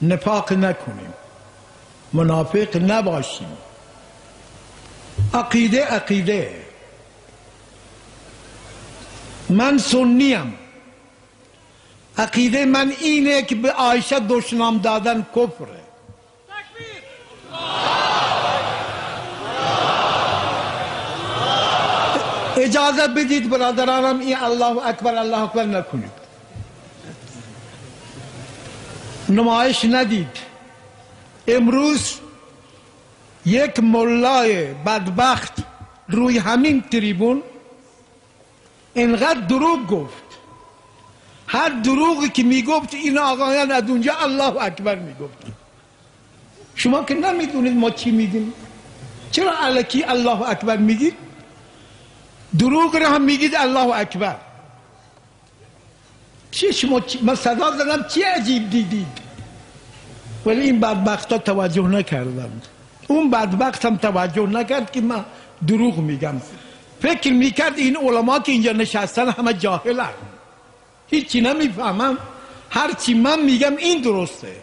نفاق نکنیم، منافق نباشیم. عقیده من سنیم، عقیده من اینه که به عایشه دشنام دادن کفره. اجازه بدید برادرانم این الله اکبر نکنید، نمایش ندید. امروز یک ملای بدبخت روی همین تریبون اینقدر دروغ گفت، هر دروغی که میگفت این آقایان از اونجا الله اکبر میگفت. شما که نمیدونید ما چی میگیم، چرا الکی الله اکبر میگید؟ دروغ را هم میگید الله اکبر. چی شما من صدا زدم چی عجیب دیدید؟ ولی این بدبخت ها توجه نکردند. اون بدبخت هم توجه نکرد که من دروغ میگم، فکر میکرد این علما که اینجا نشستن همه جاهلن، هیچی نمیفهمم، هرچی من میگم این درسته.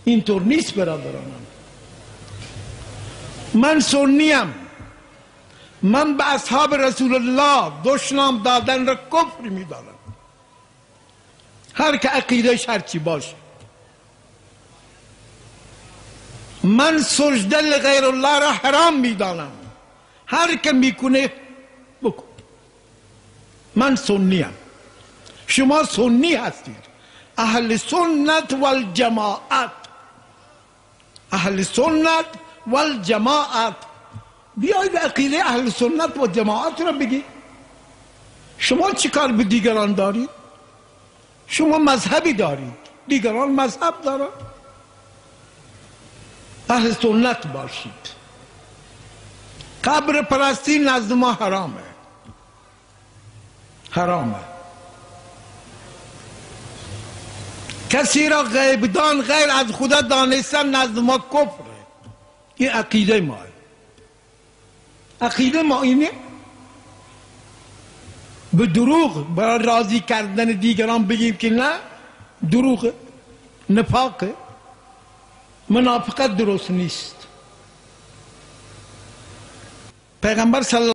اینطور نیست برادرانم. من سنیم، من به اصحاب رسول الله دشنام دادن را کفر میدانم، هر که عقیدهش هرچی باشه. من سجده لغیر الله را حرام میدانم، هر که میکنه بکن. من سنیم، شما سنی هستید، اهل سنت والجماعت، اهل سنت والجماعت. بیایید عقیده اهل سنت و جماعت را بگید. شما چی کار به دیگران دارید؟ شما مذهبی دارید، دیگران مذهب دارند. اهل سنت باشید. قبر پرستی نزد ما حرامه، حرامه. کسی را غیبدان غیر از خدا دانستن نزد ما کفره. این عقیده ما، عقیده ما اینه. به دروغ برای راضی کردن دیگران بگیم که نه، دروغه، نفاقه، منافقت درست نیست. پیغمبر صلی